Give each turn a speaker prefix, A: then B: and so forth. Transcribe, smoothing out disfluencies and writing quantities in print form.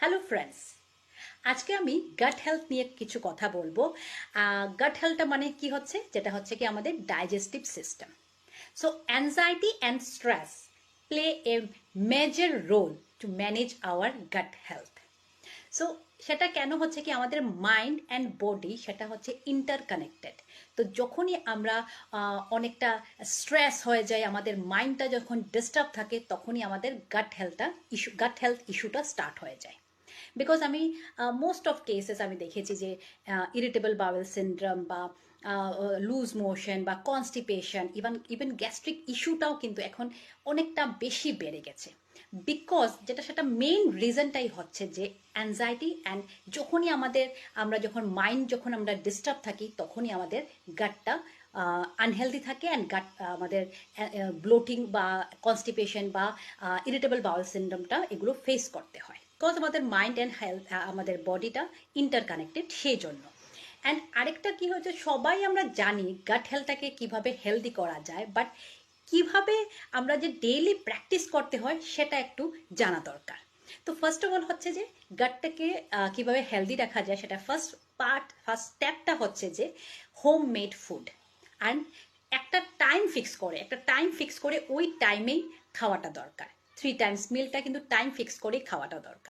A: Hello friends, আজকে আমি গাট health নিয়ে কিছু কথা বলবো। গাট হেলথটা মানে কি হচ্ছে, যেটা হচ্ছে কি আমাদের digestive system. So anxiety and stress play a major role to manage our gut health. So সেটা কেন হচ্ছে কি আমাদের মাইন্ড অ্যান্ড বডি সেটা হচ্ছে ইন্টারকানেক্টেড। তো যখনই আমরা অনেকটা স্ট্রেস হয়ে যায়, আমাদের মাইন্ডটা যখন ডিস্টার্ব থাকে, তখনই আমাদের গাট হেলথ ইস্যুটা স্টার্ট হয়ে যায়। বিকজ আমি মোস্ট অফ কেসেস আমি দেখেছি যে ইরিটেবল বাওয়েল সিনড্রোম বা লুজ মোশন বা কনস্টিপেশন, ইভেন গ্যাস্ট্রিক ইস্যুটাও কিন্তু এখন অনেকটা বেশি বেড়ে গেছে। বিকজ যেটা সেটা মেইন রিজনটাই হচ্ছে যে অ্যাংজাইটি অ্যান্ড যখন মাইন্ড যখন আমরা ডিস্টার্ব থাকি, তখনই আমাদের গাটটা আনহেলদি থাকে অ্যান্ড গাট আমাদের ব্লোটিং বা কনস্টিপেশন বা ইরিটেবল বাউল সিনড্রোমটা এগুলো ফেস করতে হয়। বিকজ আমাদের মাইন্ড অ্যান্ড হেলথ, আমাদের বডিটা ইন্টারকানেক্টেড, সেই জন্য। অ্যান্ড আরেকটা কি হচ্ছে, সবাই আমরা জানি গাট হেলথটাকে কিভাবে হেলদি করা যায়, বাট কিভাবে আমরা যে ডেইলি প্র্যাকটিস করতে হয় সেটা একটু জানা দরকার। তো ফার্স্ট অফ অল হচ্ছে যে গাটটাকে কিভাবে হেলদি রাখা যায়, সেটা ফার্স্ট স্টেপটা হচ্ছে যে হোম মেড ফুড। অ্যান্ড একটা টাইম ফিক্স করে ওই টাইমেই খাওয়াটা দরকার। 3 টাইমস মিলটা কিন্তু টাইম ফিক্স করেই খাওয়াটা দরকার।